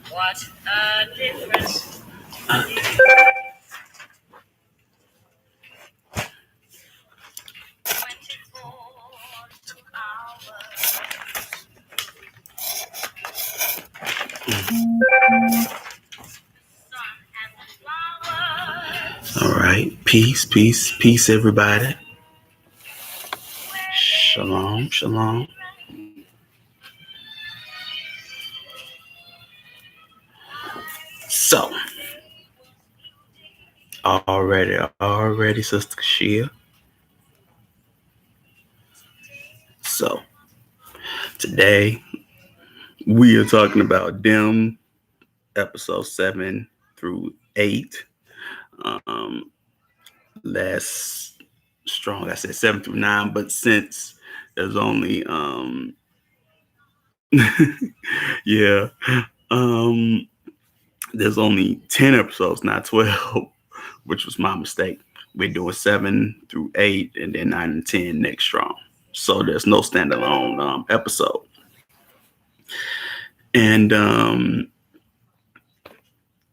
What a difference. All right. Peace, peace, peace, everybody. Shalom, shalom. So, already, Sister Kashia. So, today we are talking about them episode 7 through 8. Um, less strong. I said 7 through 9, but since there's only yeah, um there's only 10 episodes, not 12, which was my mistake. We're doing 7 through 8 and then 9 and 10 next strong. So there's no standalone episode. And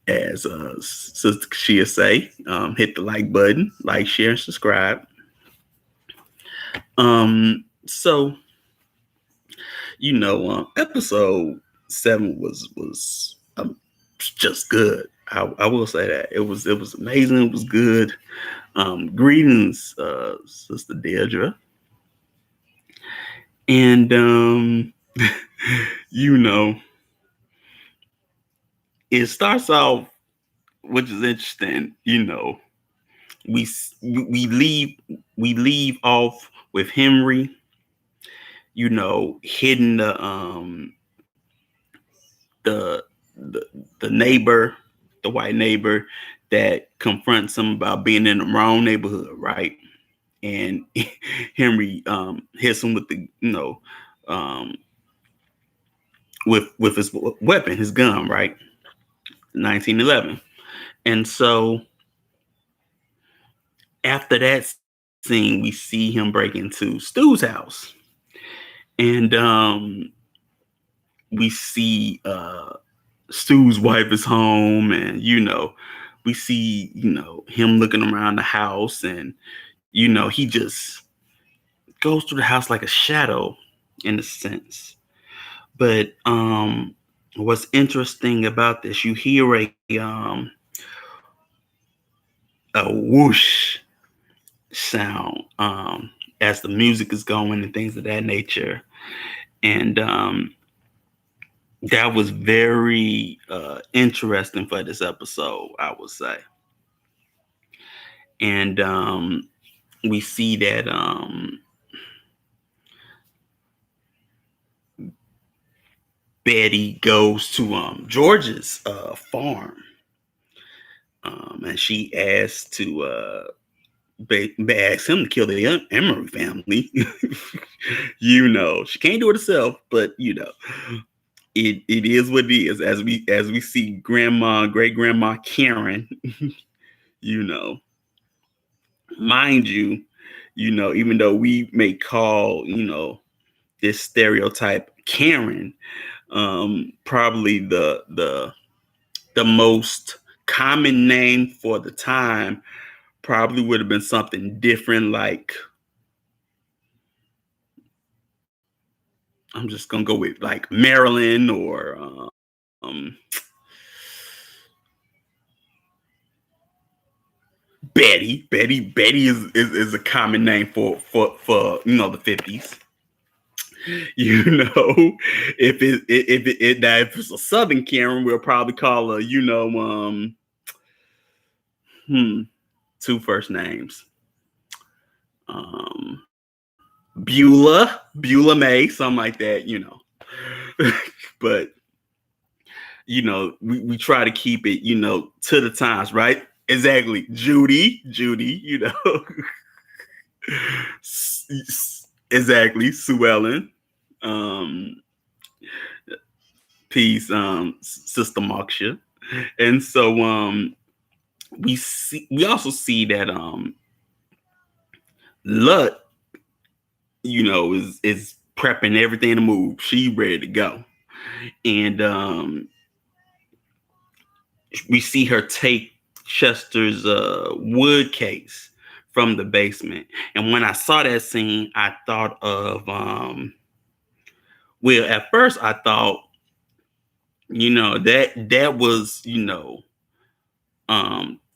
as Sister Kashia say, hit the like button, like, share, and subscribe. So episode 7 was just good. I will say that it was amazing. It was good. Greetings, Sister Deirdre, and you know, it starts off, which is interesting. We we leave we leave off with Henry, hitting the the the neighbor, the white neighbor that confronts him about being in the wrong neighborhood, right? And Henry hits him with the um, with his weapon, his gun, right? 1911. And so after that scene, we see him break into Stu's house, and we see Stu's wife is home, and we see him looking around the house, and he just goes through the house like a shadow in a sense. But what's interesting about this, you hear a whoosh sound as the music is going and things of that nature, and that was very interesting for this episode, I would say. And we see that Betty goes to George's farm, and she asks asks him to kill the Emery family. She can't do it herself, but it is what it is. As we see great grandma Karen, you know, mind you, even though we may call this stereotype Karen, probably the most common name for the time probably would have been something different, like, I'm just gonna go with like Marilyn, or Betty. Betty is a common name for the 50s. If it's a Southern Karen, we'll probably call her two first names, Beulah May, something like that, but we try to keep it to the times, right? Exactly. Judy, exactly. Sue Ellen, um peace, Sister Moksha. And so we also see that Lut, is prepping everything to move. She ready to go. And we see her take Chester's wood case from the basement. And when I saw that scene, I thought of well, at first I thought, that was,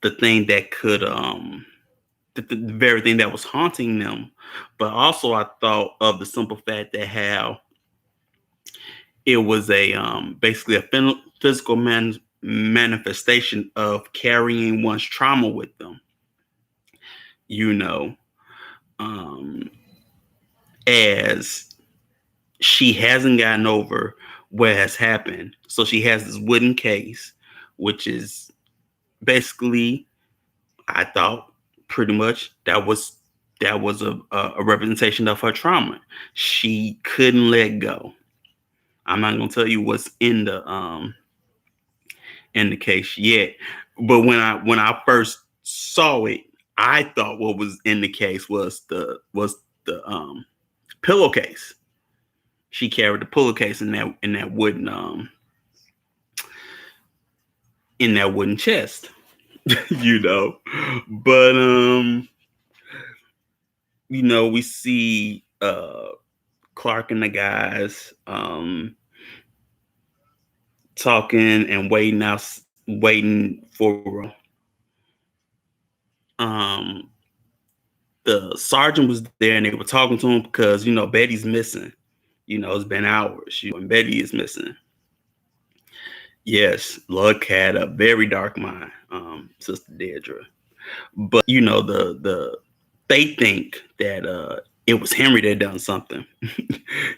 the thing that could the very thing that was haunting them. But also I thought of the simple fact that how it was a basically a physical manifestation of carrying one's trauma with them, you know, um, as she hasn't gotten over what has happened. So she has this wooden case, which is basically, I thought, pretty much that was a representation of her trauma. She couldn't let go. I'm not gonna tell you what's in the case yet, but when I first saw it, I thought what was in the case was the pillowcase. She carried the pillowcase in that wooden chest, you know. But we see Clark and the guys talking and waiting for um the sergeant was there, and they were talking to him because Betty's missing. It's been hours, and Betty is missing. Yes, Luck had a very dark mind, Sister Dedra. But they think that it was Henry that done something.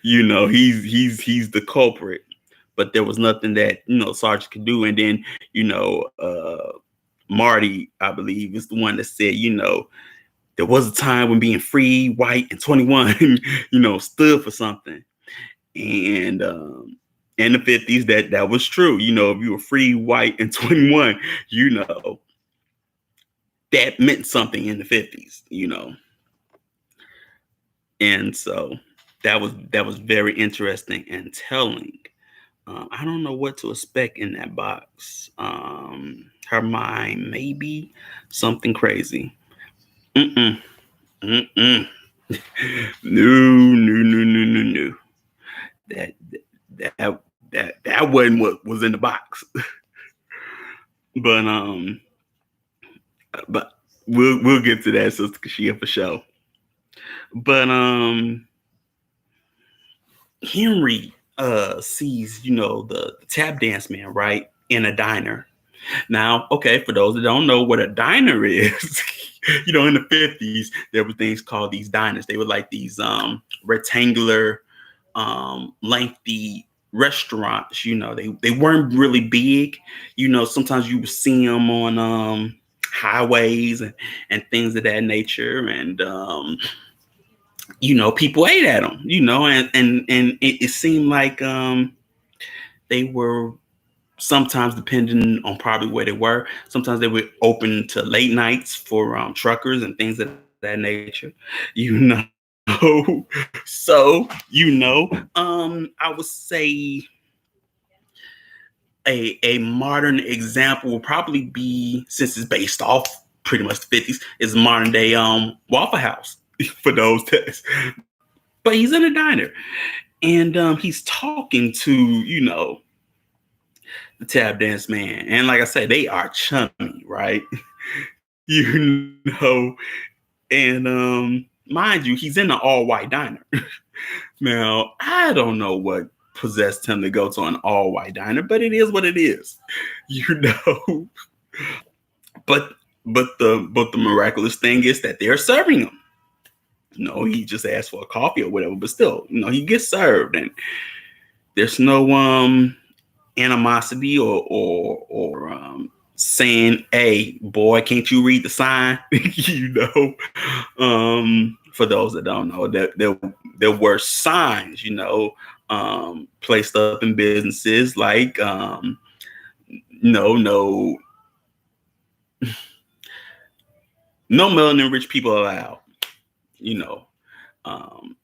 He's the culprit. But there was nothing that Sergeant could do. And then Marty, I believe, is the one that said, there was a time when being free, white, and 21, stood for something. And in the 50s, that was true. If you were free, white, and 21, that meant something in the 50s. And so that was very interesting and telling. I don't know what to expect in that box. Her mind, maybe something crazy. Mm-mm. Mm-mm. No. That that wasn't what was in the box. But but we'll get to that, Sister Kashia, for sure. But Henry sees, the tap dance man, right, in a diner. Now, okay, for those that don't know what a diner is, in the 50s, there were things called these diners. They were like these rectangular, lengthy restaurants. They weren't really big. Sometimes you would see them on highways and things of that nature. And people ate at them, and it seemed like they were sometimes, depending on probably where they were, sometimes they were open to late nights for truckers and things of that nature, So, I would say a modern example will probably be, since it's based off pretty much the 50s, is modern day Waffle House for those days. But he's in a diner, and he's talking to the tap dance man, and like I said, they are chummy, right? And mind you, he's in an all white diner. Now, I don't know what possessed him to go to an all white diner, but it is what it is, you know. But the miraculous thing is that they're serving him. He just asked for a coffee or whatever, but still, he gets served, and there's no animosity or saying, "Hey, boy, can't you read the sign?" For those that don't know, there were signs, placed up in businesses like, no melanin rich people allowed. Um,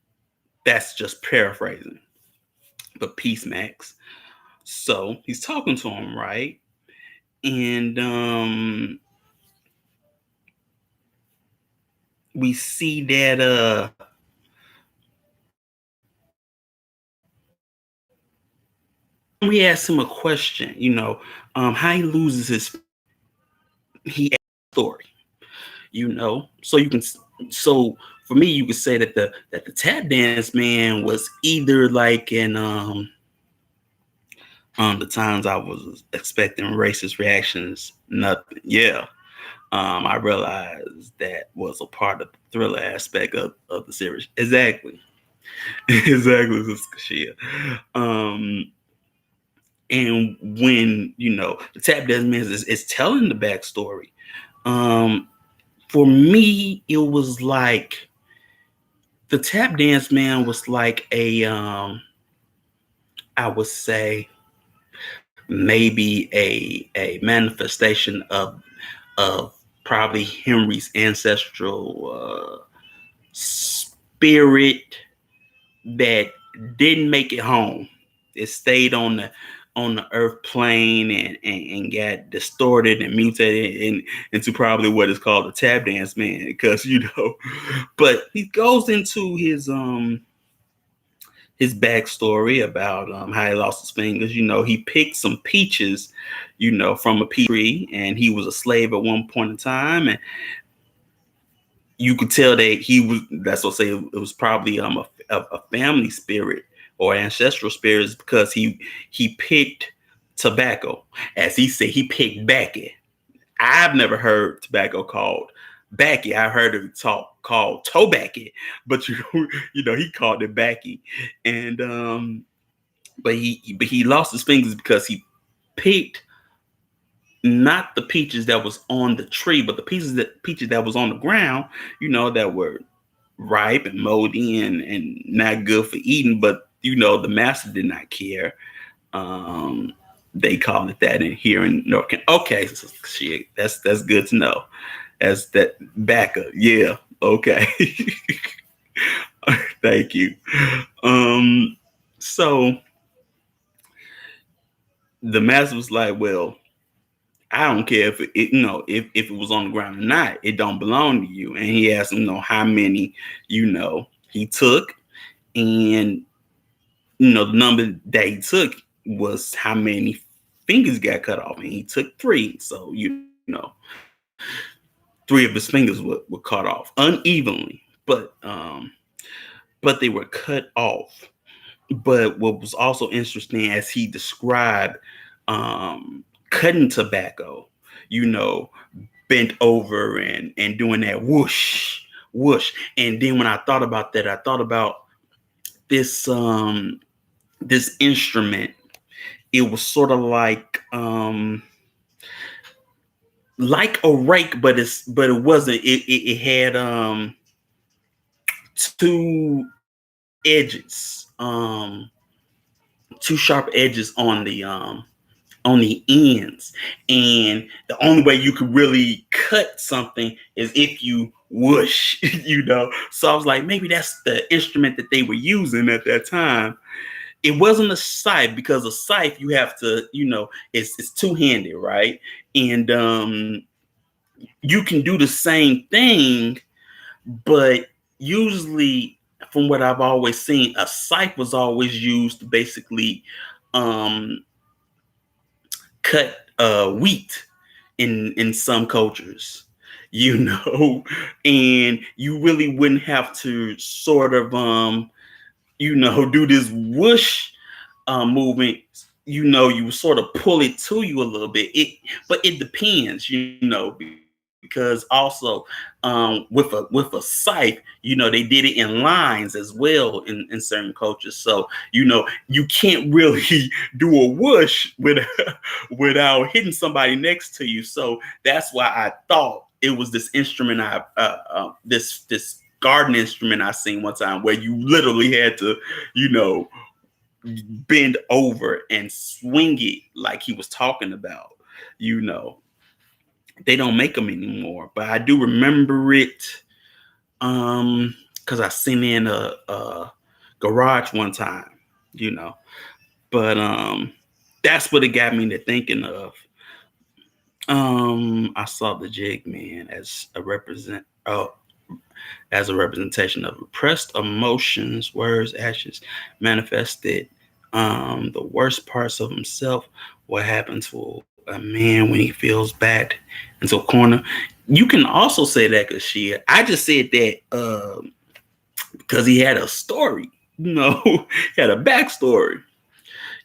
That's just paraphrasing. But peace, Max. So he's talking to him, right? And we see that we asked him a question, how he loses his he story, so you can so for me you could say that the tap dance man was either like in the times I was expecting racist reactions, nothing. Yeah. I realized that was a part of the thriller aspect of the series. Exactly. Exactly, Sister Kashia. And when, the tap dance man is telling the backstory, um, for me, it was like the tap dance man was like I would say maybe a manifestation of probably Henry's ancestral spirit that didn't make it home. It stayed on the earth plane and got distorted and mutated into probably what is called a tap dance man, because but he goes into his backstory about how he lost his fingers. He picked some peaches, from a peach tree, and he was a slave at one point in time, and you could tell that he was. That's what I say. It was probably a family spirit or ancestral spirits, because he picked tobacco, as he said. He picked backy. I've never heard tobacco called backy. I heard it called tobacco, but he called it backy, and but he lost his fingers because he picked not the peaches that was on the tree, but the peaches that was on the ground, that were ripe and moldy and not good for eating. But the master did not care. Um, they call it that in here in North Carolina. Okay, so shit, that's good to know. As that backup, yeah, okay. Thank you. So the master was like, well, I don't care if if it was on the ground or not. It don't belong to you. And he asked him, how many, he took, and the number that he took was how many fingers got cut off, and he took three. So three of his fingers were cut off unevenly, but they were cut off. But what was also interesting, as he described cutting tobacco, you know, bent over and doing that whoosh, whoosh. And then when I thought about that, I thought about this this instrument. It was sort of like a rake, but it wasn't. It had two edges, two sharp edges on the ends. And the only way you could really cut something is if you whoosh, So I was like, maybe that's the instrument that they were using at that time. It wasn't a scythe, because a scythe you have to, it's two-handed, right? And you can do the same thing, but usually, from what I've always seen, a scythe was always used to basically um cut wheat in some cultures, and you really wouldn't have to sort of do this whoosh movement. You sort of pull it to you a little bit. But it depends, because also with a scythe, they did it in lines as well in certain cultures. So you can't really do a whoosh without hitting somebody next to you. So that's why I thought it was this instrument this garden instrument I seen one time, where you literally had to, bend over and swing it like he was talking about. You know, they don't make them anymore, but I do remember it because I seen it in a garage one time, you know. But that's what it got me to thinking of. I saw the Jig Man as a representation of repressed emotions, words, actions, manifested the worst parts of himself. What happens to a man when he feels backed into a corner? You can also say that because I just said that because he had a story, he had a backstory,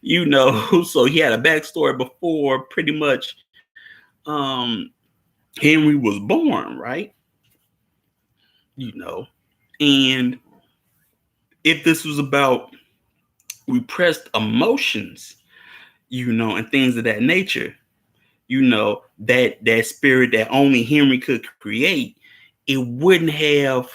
so he had a backstory before pretty much Henry was born, right? You know, and if this was about repressed emotions, and things of that nature, that spirit that only Henry could create, it wouldn't have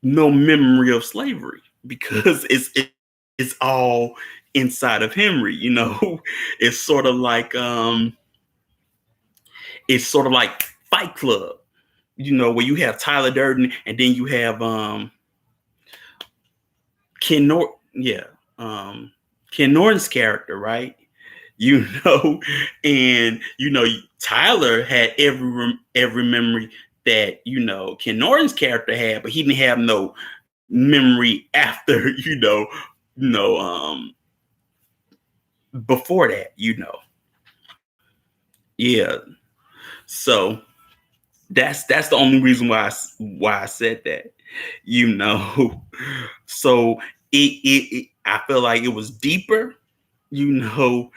no memory of slavery because it's all inside of Henry. It's sort of like Fight Club, where you have Tyler Durden and then you have Ken Norton, yeah, Ken Norton's character, right? you know, and Tyler had every memory that Ken Norton's character had, but he didn't have no memory after before that, yeah. So that's the only reason why I said that, you know. So it I feel like it was deeper, than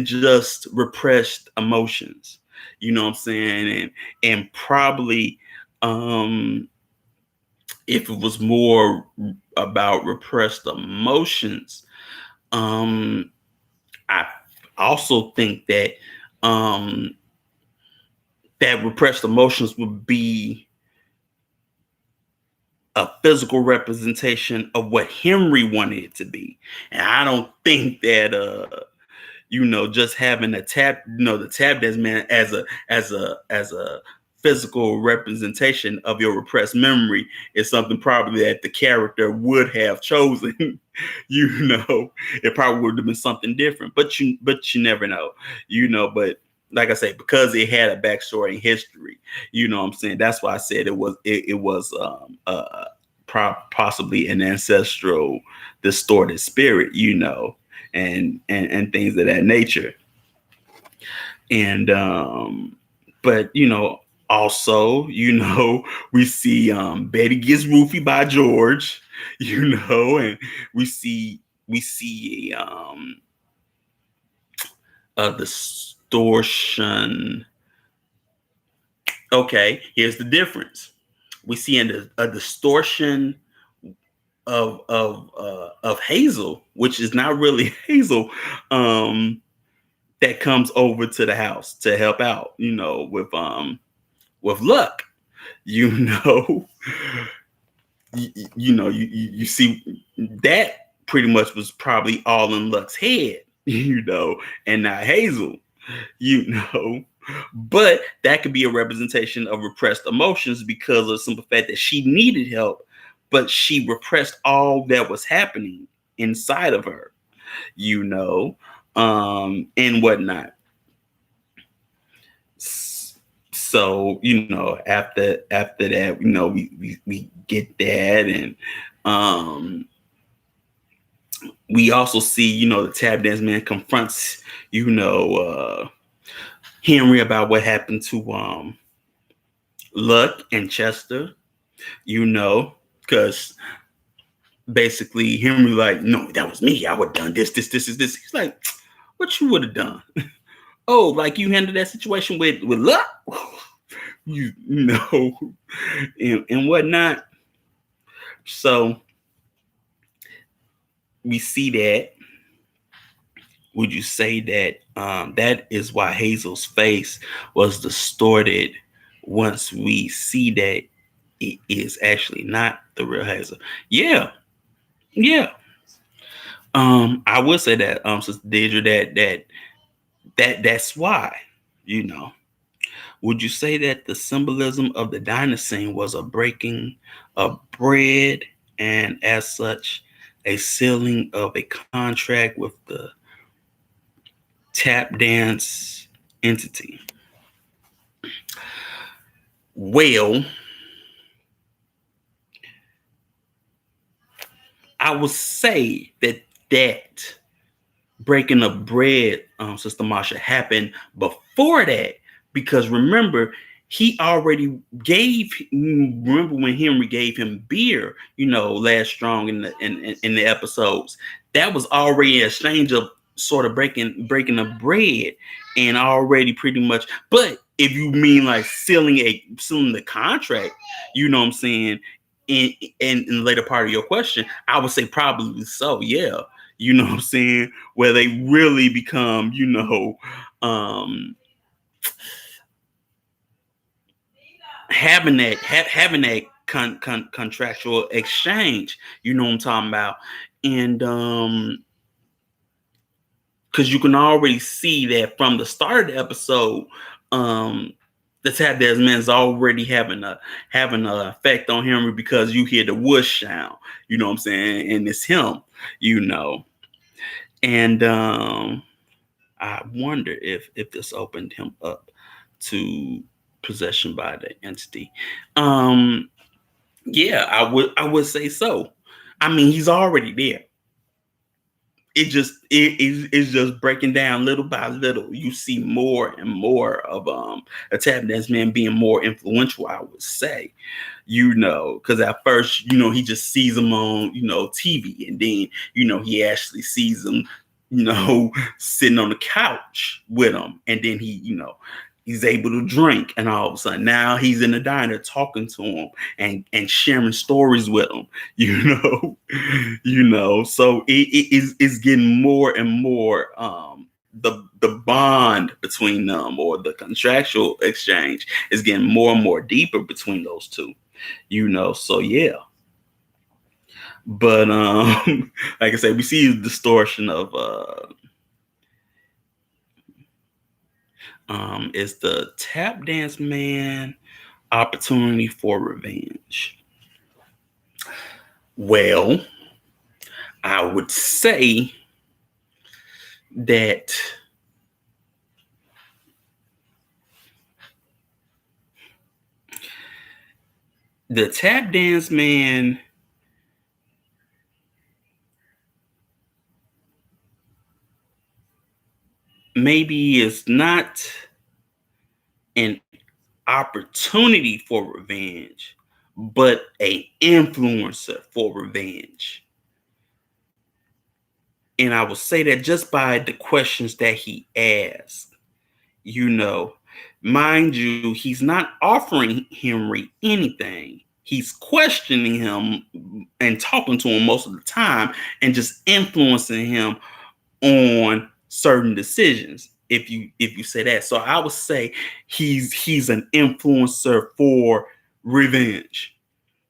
just repressed emotions. You know what I'm saying? And probably if it was more about repressed emotions, um, I also think that um, that repressed emotions would be a physical representation of what Henry wanted it to be. And I don't think that just having the tap dance man as a physical representation of your repressed memory is something probably that the character would have chosen. It probably would have been something different, but you never know, but like I say, because it had a backstory in history, what I'm saying, that's why I said it was possibly an ancestral distorted spirit, and things of that nature. And but also, we see Betty Gets Roofy by George, and we see a distortion. Okay, here's the difference. We see a distortion of Hazel, which is not really Hazel, that comes over to the house to help out, with Luck. You know, you see that pretty much was probably all in Luck's head, and not Hazel, you know. But that could be a representation of repressed emotions because of the simple fact that she needed help, but she repressed all that was happening inside of her, and whatnot. So after that, we get that, and we also see the tap dance man confronts Henry about what happened to Luck and Chester, because basically Henry like, no, that was me. I would have done this. He's like, what you would have done? Oh, like you handled that situation with Luck, you know, and whatnot. So we see that. Would you say that that is why Hazel's face was distorted once we see that it is actually not the real Hazel? Yeah, yeah. I would say that, Sister Deidre, that's why, you know. Would you say that the symbolism of the dynasty was a breaking of bread and as such, a sealing of a contract with the tap dance entity. Well, I would say that breaking of bread, Sister Marsha, happened before that, because remember, he already gave. Remember when Henry gave him beer, last strong in the episodes. That was already an exchange of sort of breaking of bread, and already pretty much. But if you mean like sealing the contract, you know what I'm saying. In the later part of your question, I would say probably so. Yeah, you know what I'm saying, where they really become, having that contractual exchange. You know what I'm talking about, and because you can already see that from the start of the episode, um, the tap dance man is already having a effect on Henry, because you hear the whoosh sound. You know what I'm saying, and it's him. You know, and I wonder if this opened him up to possession by the entity. Um, yeah, I would say so. I mean, he's already there. It's just breaking down little by little. You see more and more of a tap dance man being more influential, I would say, because at first, he just sees him on, TV, and then, he actually sees him, sitting on the couch with him, and then he's able to drink, and all of a sudden now he's in the diner talking to him and sharing stories with him, so it's getting more and more, the bond between them, or the contractual exchange, is getting more and more deeper between those two, so yeah. But like I said, we see the distortion of is the tap dance man opportunity for revenge. Well, I would say that the tap dance man maybe is not an opportunity for revenge, but a influencer for revenge. And I will say that just by the questions that he asked, you know, mind you, he's not offering Henry anything. He's questioning him and talking to him most of the time, and just influencing him on certain decisions. If you say that, so I would say he's an influencer for revenge,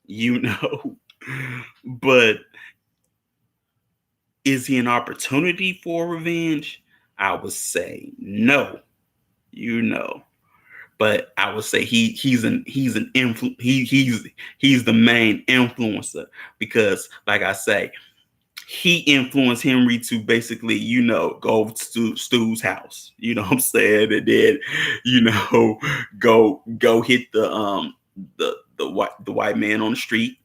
you know. But is he an opportunity for revenge? I would say no, you know. But I would say he's the main influencer, because, like I say, he influenced Henry to basically, go to Stu's house. You know what I'm saying? And then, go hit the white man on the street,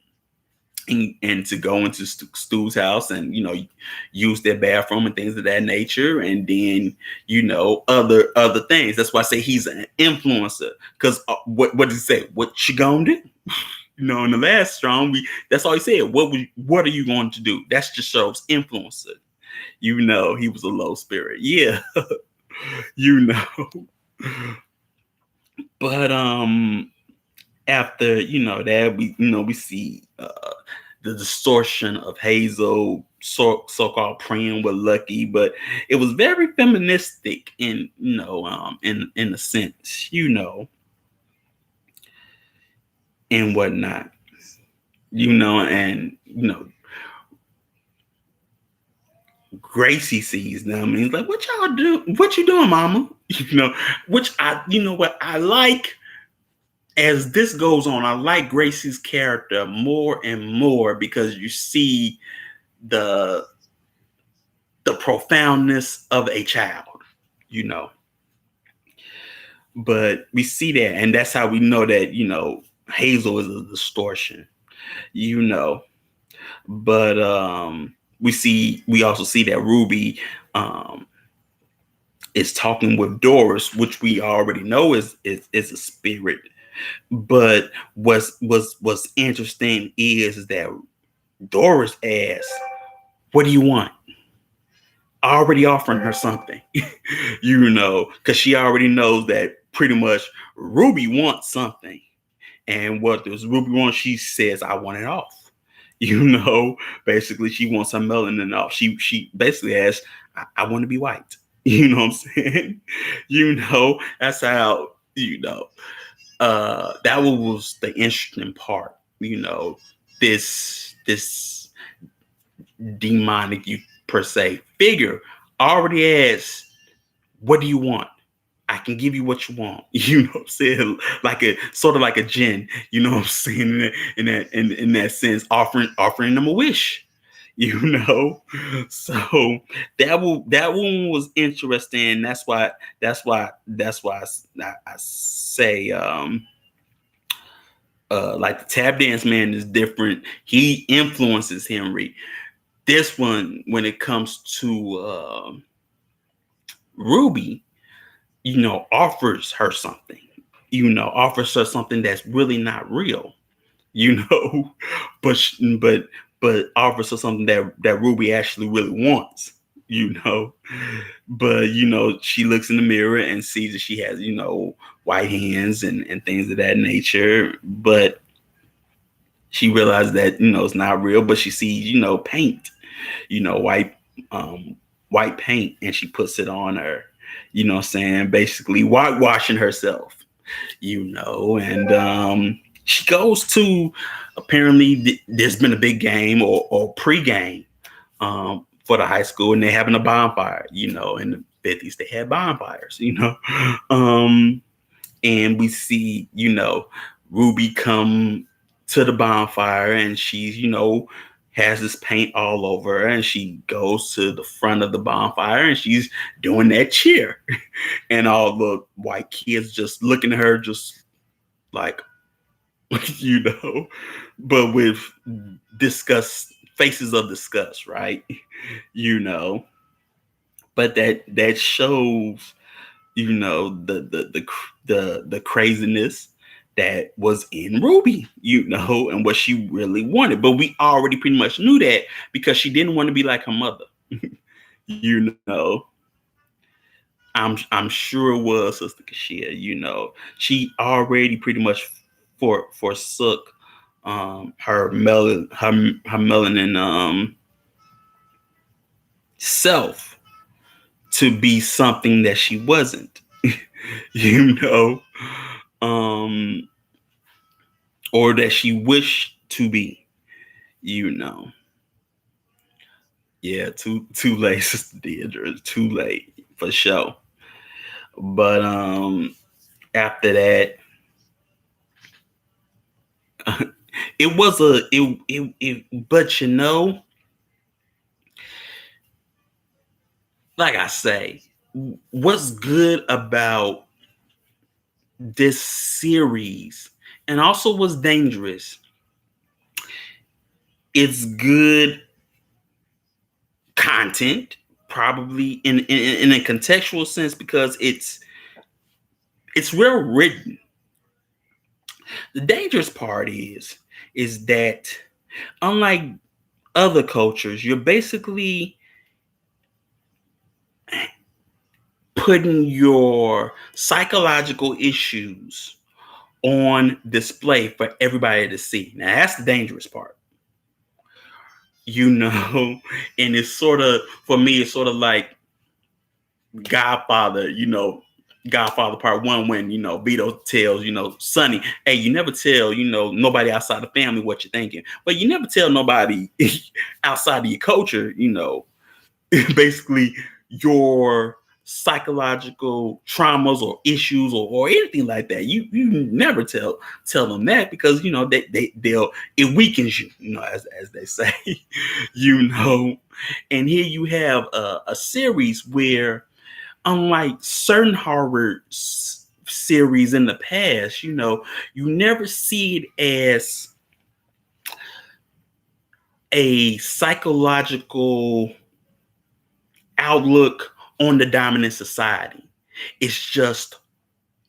and to go into Stu's house, and use their bathroom and things of that nature, and then other things. That's why I say he's an influencer, because what did he say? What you gonna do? In the last strong, that's all he said. What are you going to do? That's just shows influencer. He was a low spirit. Yeah, you know. But after that, we see the distortion of Hazel so-called praying with Lucky, but it was very feministic in a sense, and whatnot, and Gracie sees them, and he's like, "What y'all do? What you doing, Mama?" Which I, what I like as this goes on, I like Gracie's character more and more because you see the the profoundness of a child, you know. But we see that, and that's how we know that, Hazel is a distortion, you know. But we also see that Ruby um is talking with Doris, which we already know is a spirit. But what's interesting is that Doris asks, "What do you want?" Already offering her something, because she already knows that pretty much Ruby wants something. And what does Ruby want? She says, "I want it off." You know, basically, she wants her melanin off. She basically asks, I want to be white." You know what I'm saying? That's how, that was the interesting part. This demonic, you per se, figure already asks, "What do you want? I can give you what you want." You know what I'm saying? Like a sort of like a jinn, you know what I'm saying? In that sense, offering them a wish. You know? So that one was interesting. That's why I say like the tap dance man is different. He influences Henry. This one, when it comes to Ruby, offers her something, offers her something that's really not real, you know, but but offers her something that Ruby actually really wants, you know. But she looks in the mirror and sees that she has, white hands and things of that nature. But she realizes that it's not real. But she sees, paint, white white paint, and she puts it on her, what I'm saying, basically whitewashing herself, and she goes to, apparently there's been a big game or pre-game for the high school, and they're having a bonfire. In the 50s they had bonfires, um and we see, Ruby come to the bonfire, and she's, has this paint all over her, and she goes to the front of the bonfire, and she's doing that cheer. And all the white kids just looking at her, just like, you know, but with disgust, faces of disgust, right? you know, but that shows, the craziness that was in Ruby, and what she really wanted. But we already pretty much knew that because she didn't want to be like her mother. you know, I'm sure it was Sister Kashia. She already pretty much forsook her melanin self to be something that she wasn't. you know, um, or that she wished to be. You know, yeah, too late, Sister Deidre. Too late for sure. But after that, it was but like I say, what's good about this series, and also what's dangerous, it's good content, probably in a contextual sense, because it's well written. The dangerous part is that, unlike other cultures, you're basically putting your psychological issues on display for everybody to see. Now that's the dangerous part. And it's sort of, for me, it's sort of like Godfather, Godfather Part 1, when, Vito tells, Sonny, "Hey, you never tell, nobody outside the family what you're thinking. But you never tell nobody outside of your culture, basically your psychological traumas or issues or anything like that. You never tell them that, because they'll it weakens you, as they say. you know. And here you have a series where, unlike certain horror series in the past, you never see it as a psychological outlook on the dominant society. It's just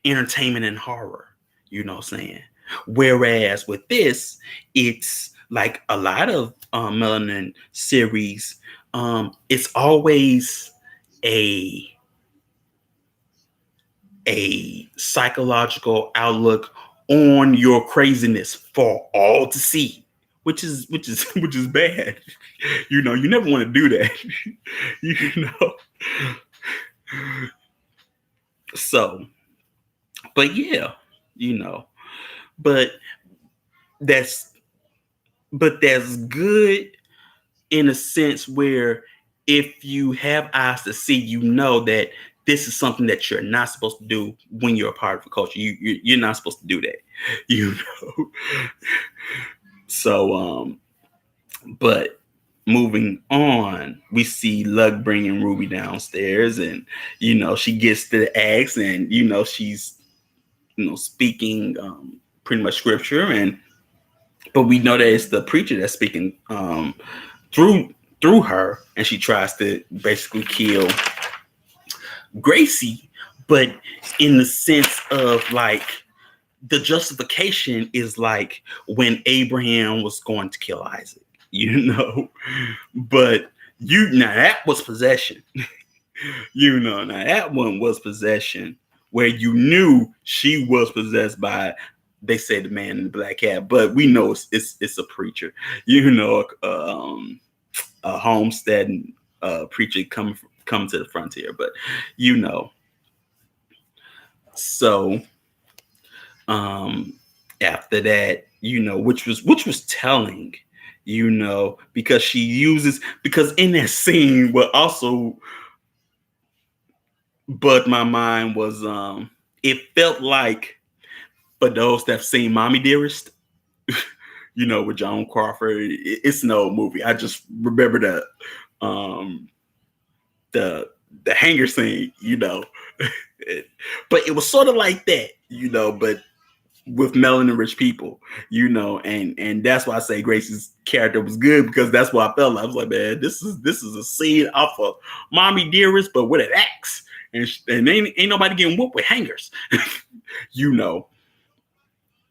entertainment and horror, what I'm saying? Whereas with this, it's like a lot of melanin series, it's always a psychological outlook on your craziness for all to see, which is bad. You never want to do that. you know. So, but yeah, you know, but that's that's good in a sense where, if you have eyes to see, that this is something that you're not supposed to do when you're a part of a culture. You're not supposed to do that, you know. So, but moving on, we see Luck bringing Ruby downstairs, and she gets to the axe, and she's speaking pretty much scripture, and but we know that it's the preacher that's speaking through her, and she tries to basically kill Gracie, but in the sense of like, the justification is like when Abraham was going to kill Isaac, but now that was possession. Now that one was possession, where you knew she was possessed by, they say, the man in the black hat, but we know it's a preacher, a homestead preacher come to the frontier, but so after that, which was telling, because she uses, because in that scene, what also bugged my mind was, it felt like, for those that have seen Mommy Dearest, with Joan Crawford, it's an old movie. I just remember the hanger scene, but it was sort of like that, but with melanin rich people, and that's why I say Gracie's character was good, because that's what I felt like. I was like, man, this is a scene off of Mommy Dearest, but with an axe, and ain't nobody getting whooped with hangers,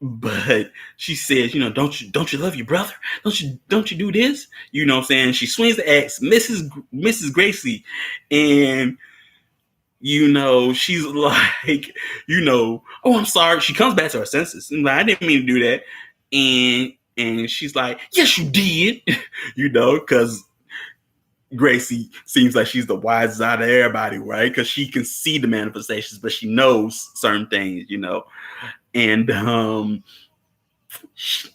But she says, don't you love your brother? Don't you do this? You know what I'm saying? She swings the axe, Mrs. Gracie, and she's like, oh, I'm sorry. She comes back to her senses. And like, I didn't mean to do that. And she's like, yes, you did, because Gracie seems like she's the wisest out of everybody, right? Because she can see the manifestations, but she knows certain things, and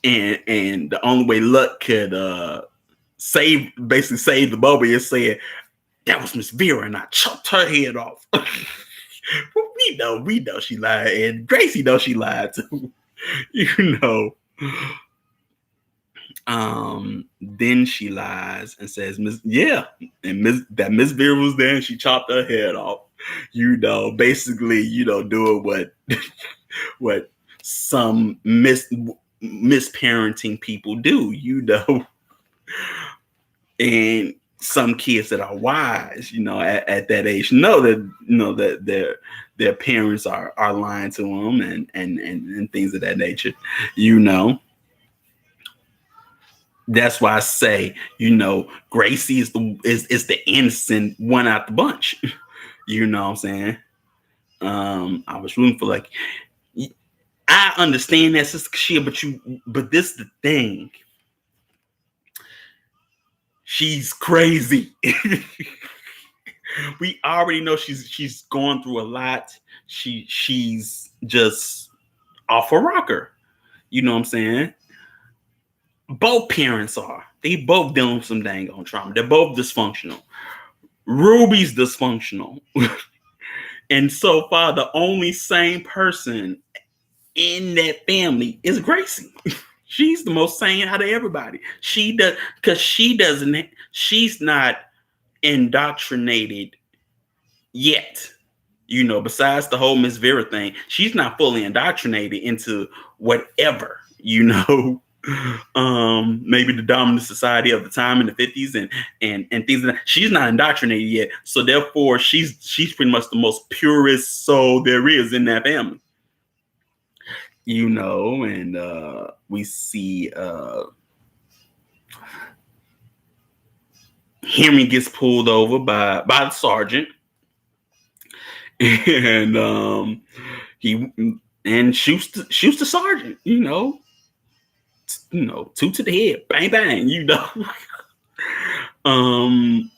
and the only way Luck could save the Bobby is saying, that was Miss Vera, and I chopped her head off. we know she lied, and Gracie knows she lied too. Then she lies and says, Miss Miss Vera was there and she chopped her head off. Basically, doing what some misparenting people do, and some kids that are wise, at that age, know that their parents are lying to them, and things of that nature, That's why I say, Gracie is the innocent one out the bunch. You know what I'm saying? I was rooting for, like, I understand that, Sister Kashia, but this is the thing. She's crazy. We already know she's going through a lot. She's just off a rocker. You know what I'm saying? Both parents are. They both dealing with some dang on trauma. They're both dysfunctional. Ruby's dysfunctional. And so far, the only sane person in that family is Gracie. She's the most sane out of everybody. She does because she doesn't. She's not indoctrinated yet. Besides the whole Miss Vera thing, she's not fully indoctrinated into whatever. Maybe the dominant society of the time in the 50s and things like that. She's not indoctrinated yet, so therefore she's pretty much the most purest soul there is in that family. And we see Henry gets pulled over by the sergeant, and he shoots the sergeant. Two to the head, bang bang. um,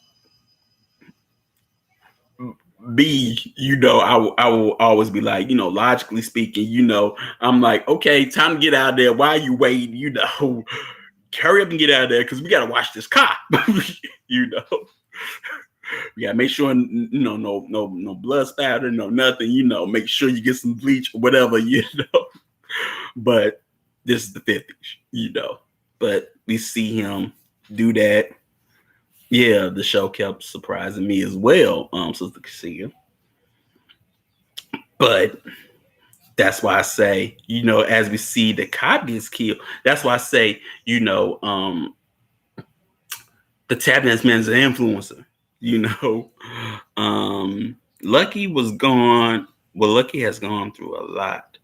I will always be like, logically speaking, I'm like, okay, time to get out of there. Why are you waiting? Hurry up and get out of there because we got to watch this cop. We gotta make sure no blood spatter, no nothing. Make sure you get some bleach or whatever. But this is the 50s. But we see him do that. Yeah, the show kept surprising me as well, Sister Cassia. But that's why I say, as we see the cop gets killed, that's why I say, the tap dance man is an influencer. Lucky was gone. Well, Lucky has gone through a lot,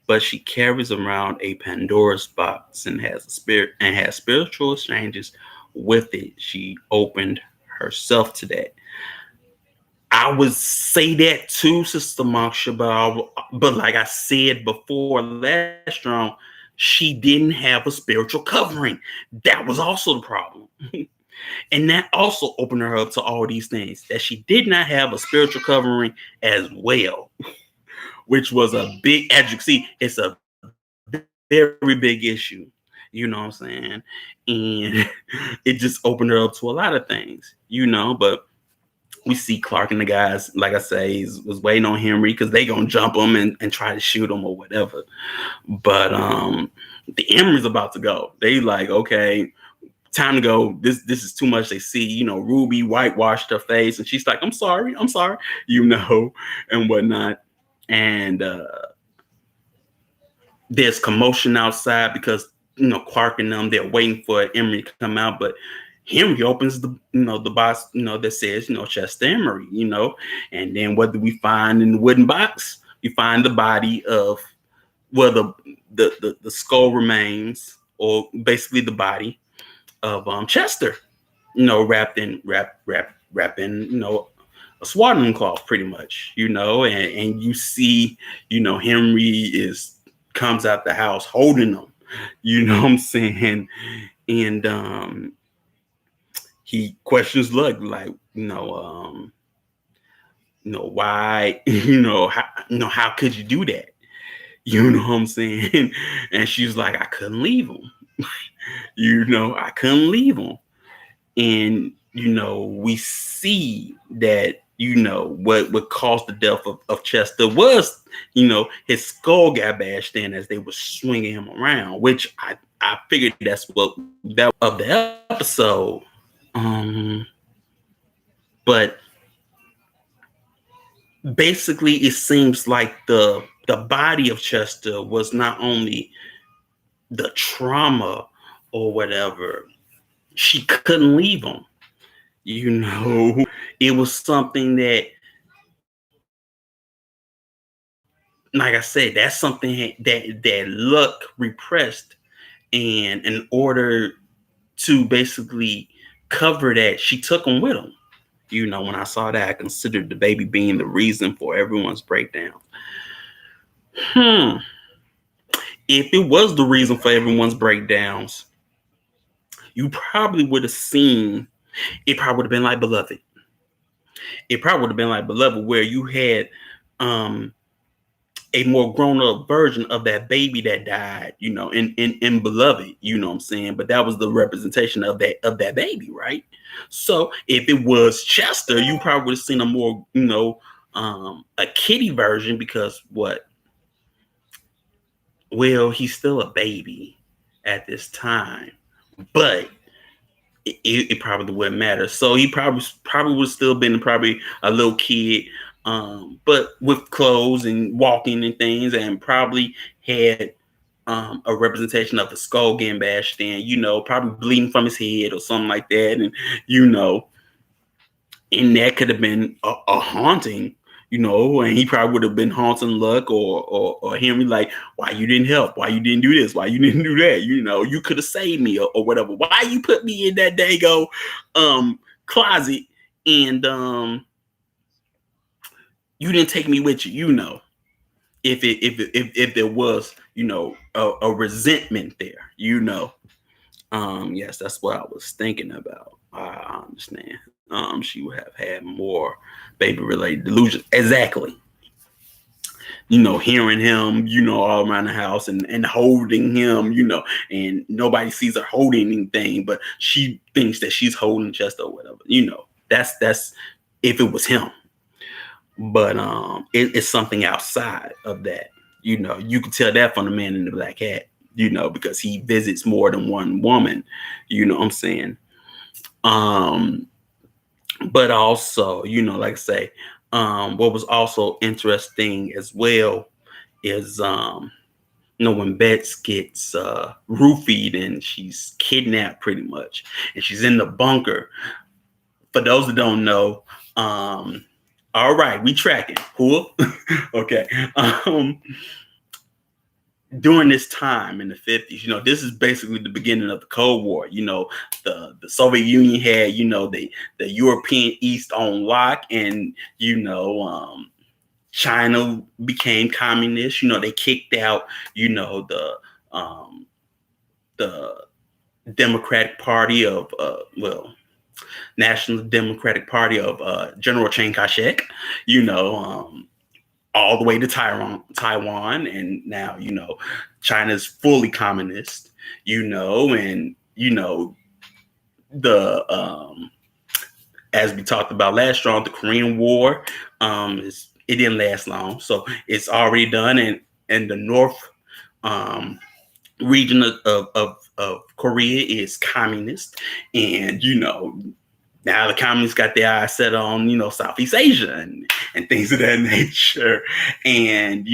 but she carries around a Pandora's box and has spiritual exchanges with it. She opened herself to that. I would say that too, Sister Maksha, but like I said before, last strong, she didn't have a spiritual covering. That was also the problem. And that also opened her up to all these things, that she did not have a spiritual covering as well, which was a big, as you see, it's a very big issue. You know what I'm saying? And it just opened her up to a lot of things, but we see Clark and the guys, like I say, was waiting on Henry because they gonna jump him and try to shoot him or whatever. But the Emery's about to go. They like, okay, time to go. This is too much. They see, Ruby whitewashed her face, and she's like, I'm sorry, and whatnot. And there's commotion outside because Clark and them, they're waiting for Emery to come out, but Henry opens the box, that says, Chester Emery, and then what do we find in the wooden box? We find the body of, well, the skull remains, or basically the body of Chester, wrapped in a swaddling cloth, pretty much, and you see, Henry comes out the house holding them, what I'm saying, and he questions Luck, like, why, how could you do that? You know what I'm saying? And she's like, I couldn't leave him. I couldn't leave him. And, we see that, what caused the death of Chester was, his skull got bashed in as they were swinging him around, which I figured that's what that of the episode. But basically it seems like the body of Chester was not only the trauma or whatever, she couldn't leave him. It was something that, like I said, that's something that Luck repressed, and in order to basically cover that, she took him with him. When I saw that, I considered the baby being the reason for everyone's breakdown. If it was the reason for everyone's breakdowns, you probably would have seen, it probably would have been like Beloved. It probably would have been like Beloved, where you had a more grown-up version of that baby that died, in Beloved, what I'm saying? But that was the representation of that baby, right? So if it was Chester, you probably would have seen a more, a kiddie version because what? Well, he's still a baby at this time, but it probably wouldn't matter. So he probably would still been probably a little kid, but with clothes and walking and things, and probably had a representation of the skull getting bashed in, probably bleeding from his head or something like that, and you know, and that could have been a haunting, and he probably would have been haunting Luck or Henry, like, why you didn't help, why you didn't do this, why you didn't do that, you could have saved me or whatever. Why you put me in that dago closet and you didn't take me with you, if there was a resentment there, yes, that's what I was thinking about. I understand. She would have had more baby related delusions. Exactly. Hearing him, all around the house and holding him, and nobody sees her holding anything, but she thinks that she's holding chest or whatever. That's if it was him. But it's something outside of that. You can tell that from the man in the black hat, because he visits more than one woman. You know what I'm saying? Um, but also, like I say, what was also interesting as well is when Bets gets roofied and she's kidnapped pretty much, and she's in the bunker. For those that don't know, all right, we tracking. Cool. Okay. During this time in the 50s, this is basically the beginning of the Cold War. The Soviet Union had, the European East on lock, and, China became communist. They kicked out, the Democratic Party of, National Democratic Party of General Chiang Kai-shek, all the way to Taiwan, and now China's fully communist, and the as we talked about last year, the Korean War, it didn't last long, so it's already done, and the North region of Korea is communist, and now the communists got their eyes set on, Southeast Asia and things of that nature. And,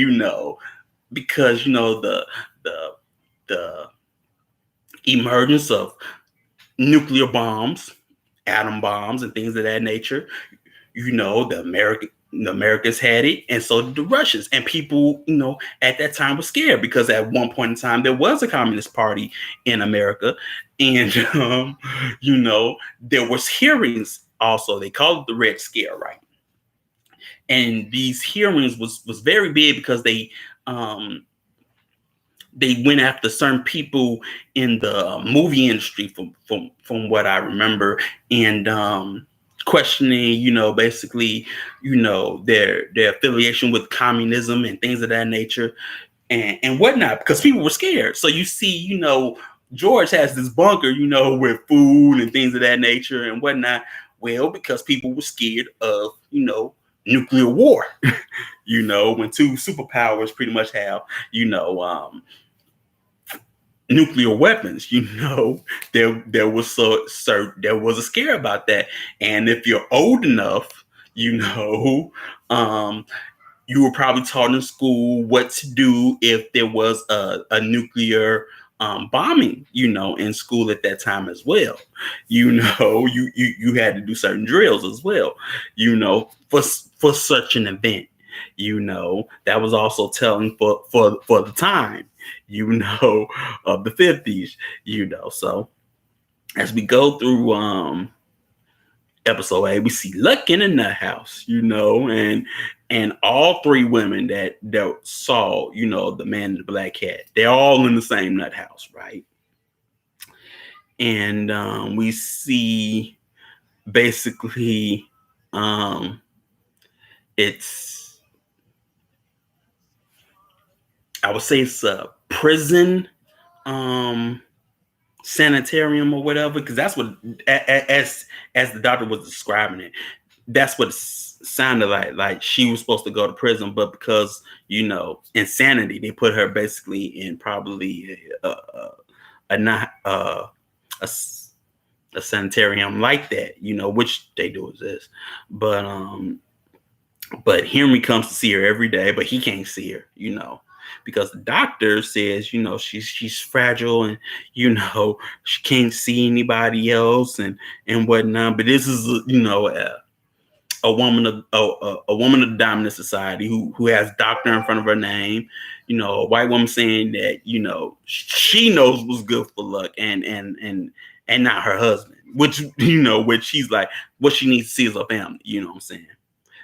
because, the emergence of nuclear bombs, atom bombs, and things of that nature, the Americans had it, and so did the Russians. And people, at that time were scared because at one point in time there was a communist party in America, and there was hearings also. They called it the Red Scare, right? And these hearings was very big because they went after certain people in the movie industry, from what I remember, and questioning, basically, their affiliation with communism and things of that nature, and whatnot, because people were scared. So you see, George has this bunker, with food and things of that nature and whatnot. Well, because people were scared of, nuclear war. When two superpowers pretty much have, nuclear weapons, there was there was a scare about that. And if you're old enough, um, you were probably taught in school what to do if there was a nuclear bombing, in school at that time as well. You had to do certain drills as well, for such an event. That was also telling for the time, of the 50s, So as we go through episode 8, we see Luck in a nut house, and all three women that saw, the man in the black hat, they're all in the same nut house, right? And we see basically it's, I would say it's a prison sanitarium or whatever, because that's what, as the doctor was describing it, that's what it sounded like. Like she was supposed to go to prison, but because insanity, they put her basically in probably a not a sanitarium like that, which they do exist. But Henry comes to see her every day, but he can't see her, because the doctor says, she's fragile and she can't see anybody else and whatnot. But this is a woman of a woman of the dominant society who has doctor in front of her name, a white woman saying that she knows what's good for luck and not her husband, which she's like, what she needs to see is her family, what I'm saying.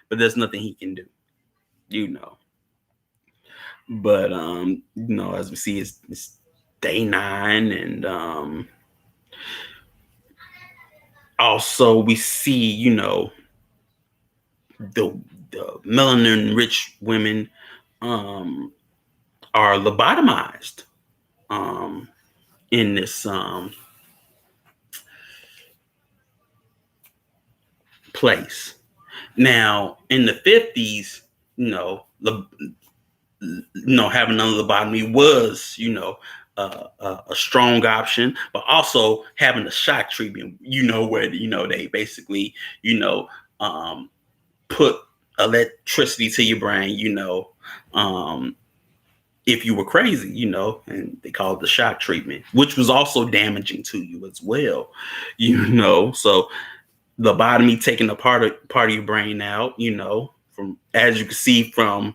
But there's nothing he can do, you know. But as we see, it's day 9, and also we see, the melanin rich women are lobotomized in this place. Now, in the 50s, having a lobotomy was, a strong option, but also having a shock treatment, where, they basically, put electricity to your brain, if you were crazy, and they call it the shock treatment, which was also damaging to you as well, So lobotomy, taking a part of your brain out, from, as you can see from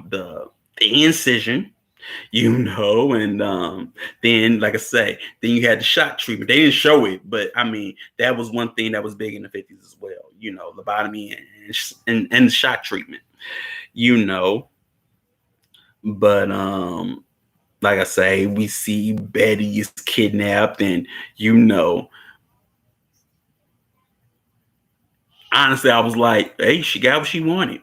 the incision, and then, like I say, then you had the shock treatment. They didn't show it, but I mean, that was one thing that was big in the 50s as well, lobotomy and the shock treatment, but like I say, we see Betty is kidnapped, and honestly, I was like, hey, she got what she wanted.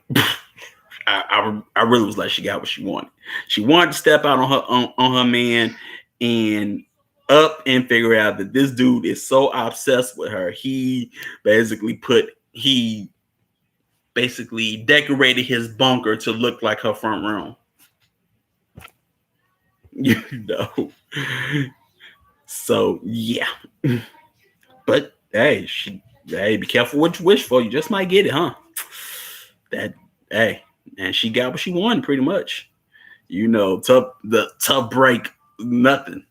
I really was like, she got what she wanted. She wanted to step out on her man and up and figure out that this dude is so obsessed with her. He basically decorated his bunker to look like her front room. So yeah. But hey, be careful what you wish for. You just might get it, huh? And she got what she wanted pretty much. Tough break, nothing.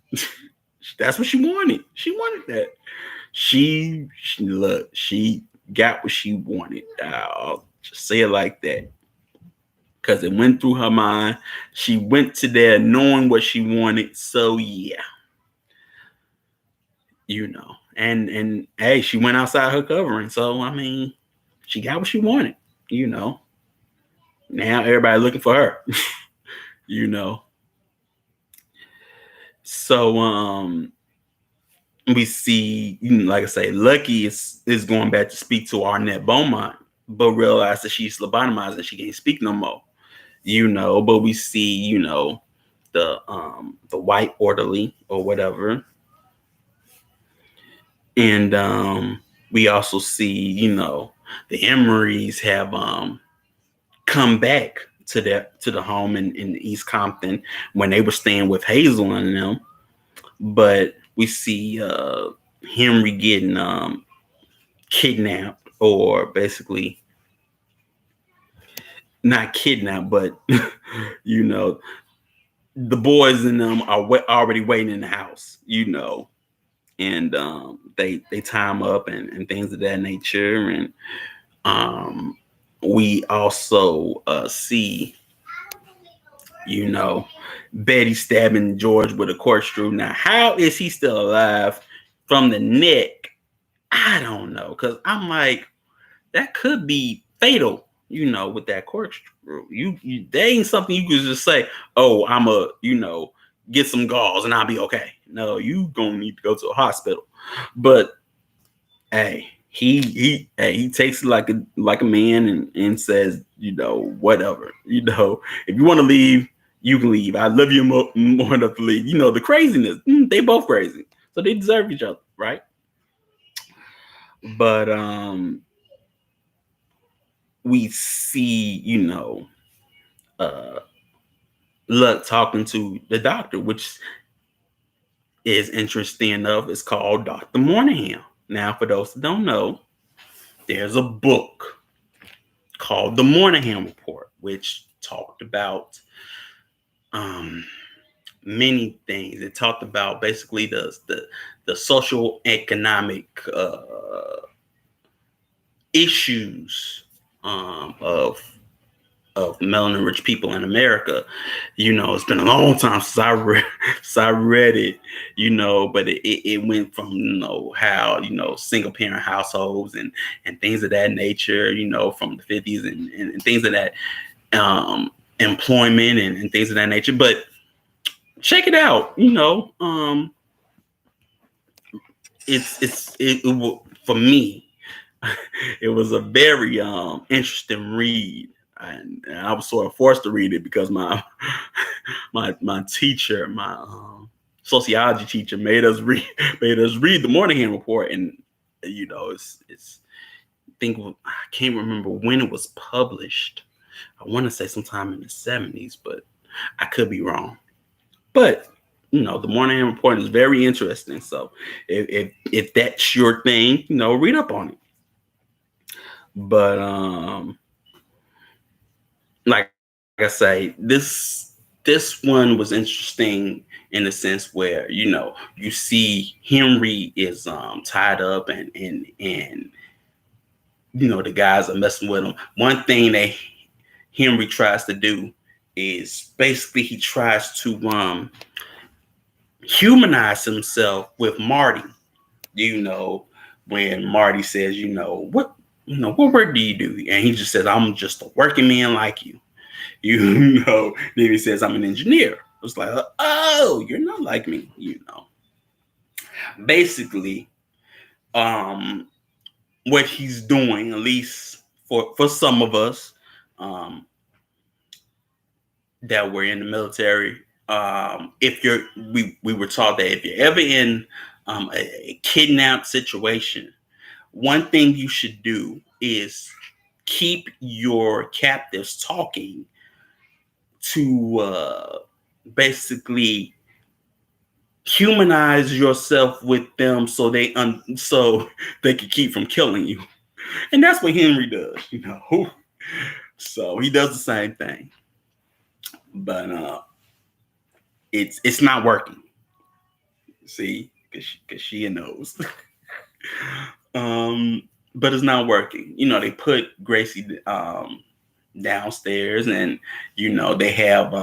That's what she wanted. She wanted that. She got what she wanted. I'll just say it like that. Because it went through her mind. She went to there knowing what she wanted. So yeah. And hey, she went outside her covering. So I mean, she got what she wanted, Now everybody looking for her. So we see, like I say, Lucky is going back to speak to Arnett Beaumont, but realize that she's lobotomized and she can't speak no more. But we see, the white orderly or whatever. And we also see, the Emerys have come back to the home in East Compton when they were staying with Hazel and them. But we see Henry getting kidnapped, or basically not kidnapped, but the boys and them are already waiting in the house, and they tie him up and things of that nature. And we also see, Betty stabbing George with a corkscrew. Now, how is he still alive from the neck? I don't know, because I'm like, that could be fatal, with that corkscrew. There ain't something you could just say, oh, I'm get some gauze and I'll be okay. No, you gonna need to go to a hospital. But hey, he takes it like a man and says, whatever. If you want to leave, you can leave. I love you more enough to leave. The craziness. They both crazy. So they deserve each other, right? But we see, uh Luck talking to the doctor, which is interesting enough. It's called Dr. Moynihan. Now, for those that don't know, there's a book called the Moynihan Report, which talked about um, many things. It talked about basically the social economic issues of melanin rich people in America. It's been a long time since I read it. But it went from how single parent households and things of that nature. From the 50s and things of that employment and things of that nature. But check it out. For me, it was a very interesting read, and I was sort of forced to read it because my my teacher, my sociology teacher, made us read the Moynihan Report, and it's I can't remember when it was published. I want to say sometime in the 70s, but I could be wrong. But the Moynihan Report is very interesting. So if that's your thing, read up on it. But like I say, this one was interesting in the sense where you see Henry is tied up and the guys are messing with him. One thing that Henry tries to do is basically he tries to humanize himself with Marty. You know, when Marty says, what work do you do? And he just says, I'm just a working man like you. Then he says, I'm an engineer. It's like, oh, you're not like me. Basically, um, what he's doing, at least for some of us, um, that were in the military. If you're, we were taught that if you're ever in a kidnapped situation, one thing you should do is keep your captives talking to basically humanize yourself with them so they can keep from killing you. And that's what Henry does. So he does the same thing, but it's not working. See, because she knows. But it's not working. They put Gracie downstairs, and they have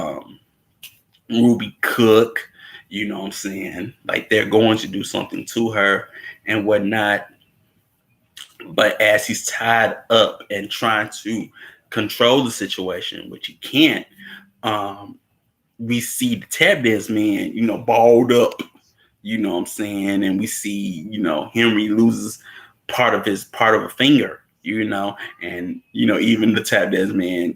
Ruby Cook. You know what I'm saying? Like they're going to do something to her and whatnot. But as he's tied up and trying to control the situation, which he can't, we see the tap dance man, balled up. You know what I'm saying? And we see, Henry loses part of a finger, and even the tap dance man,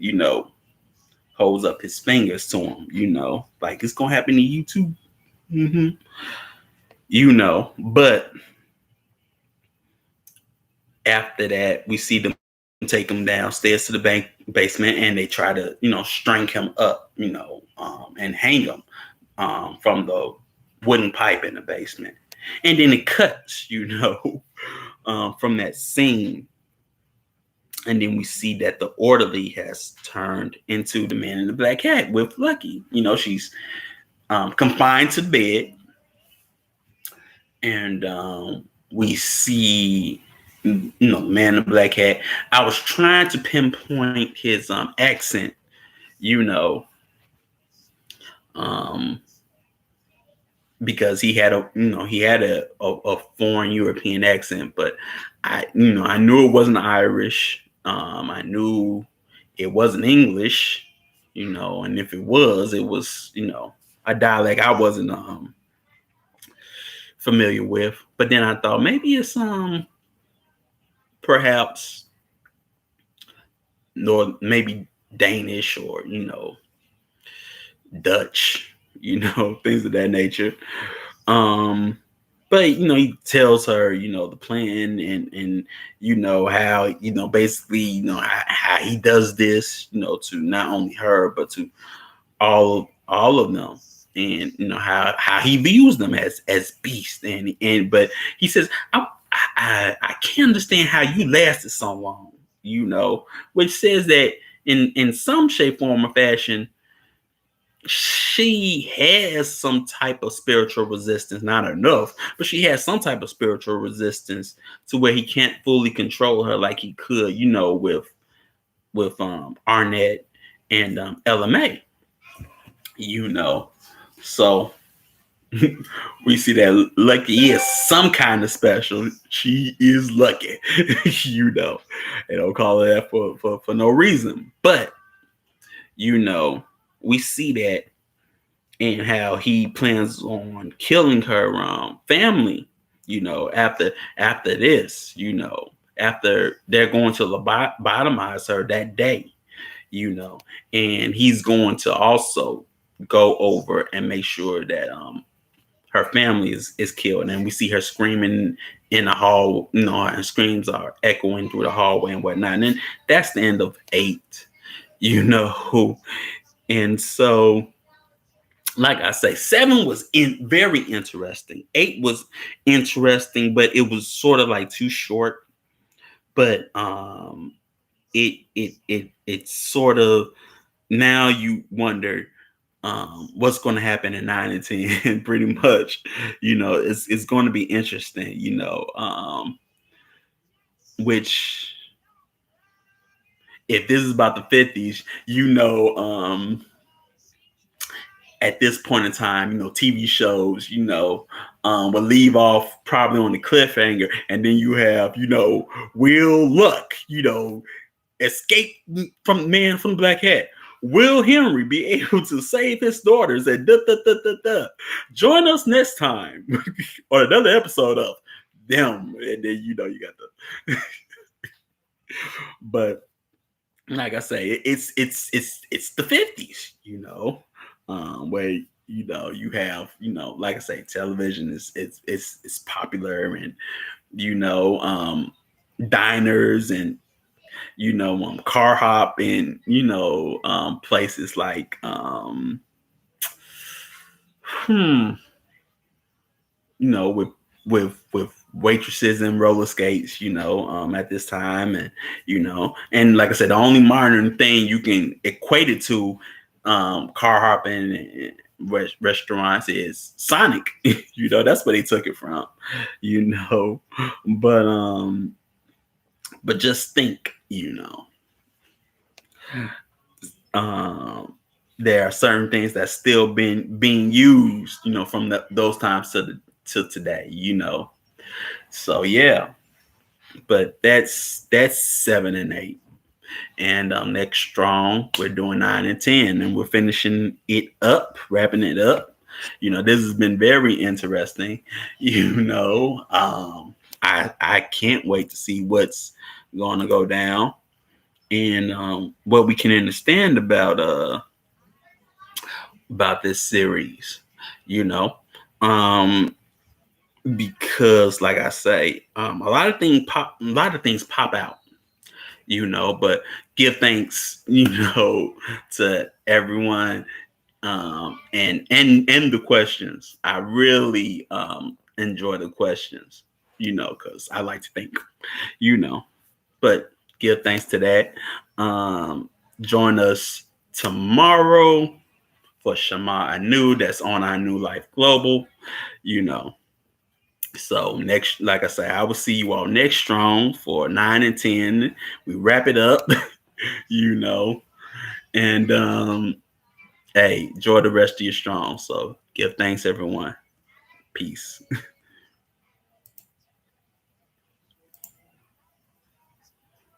holds up his fingers to him, like it's gonna happen to you too. Mm-hmm. But after that, we see them take him downstairs to the basement, and they try to, string him up, and hang him from the wooden pipe in the basement. And then it cuts, from that scene. And then we see that the orderly has turned into the man in the black hat with Lucky. She's confined to bed. And we see, man in the black hat. I was trying to pinpoint his accent, you know, um, because he had a foreign European accent, but I knew it wasn't Irish. I knew it wasn't English, and if it was, a dialect I wasn't familiar with. But then I thought maybe it's perhaps maybe Danish or Dutch, things of that nature. Um, but he tells her the plan, and how basically how he does this to not only her but to all of them, and how he views them as beasts, and but he says, I can't understand how you lasted so long, which says that in some shape, form, or fashion, she has some type of spiritual resistance, not enough, but she has some type of spiritual resistance to where he can't fully control her like he could, with Arnett and LMA, you know. So we see that Lucky is some kind of special. She is lucky, you know. They don't call her that for no reason. But we see that and how he plans on killing her family, after this, after they're going to lobotomize her that day, and he's going to also go over and make sure that her family is killed. And we see her screaming in the hall, and screams are echoing through the hallway and whatnot. And then that's the end of 8, and so like I say, 7 was very interesting. 8 was interesting, but it was sort of like too short. But it sort of, now you wonder what's going to happen in 9 and 10. Pretty much, it's going to be interesting. Which, if this is about the 50s, at this point in time, TV shows, will leave off probably on the cliffhanger, and then you have, Will Luck, escape from Man from the Black Hat. Will Henry be able to save his daughters? And da, da, da, da, da. Join us next time on another episode of them. And then you got the. But like I say, it's the 50s, where you have like I say, television is popular, and diners, and car hop, and places like hmm with waitresses and roller skates, at this time, and and like I said, the only modern thing you can equate it to, car hopping and restaurants, is Sonic. That's where they took it from, but just think, um there are certain things that still being used, from those times to today, so yeah. But that's 7 and 8, and next strong we're doing 9 and 10, and we're finishing it up, wrapping it up. This has been very interesting. I can't wait to see what's going to go down, and what we can understand about this series, you know, um, because like I say, a lot of things pop out, but give thanks, to everyone, and the questions. I really enjoy the questions, because I like to think, you know, but give thanks to that. Join us tomorrow for Shema Anu, that's on our New Life Global, you know. So next, like I say, I will see you all next strong for 9 and 10. We wrap it up, you know, and hey, enjoy the rest of your strong. So give thanks, everyone. Peace.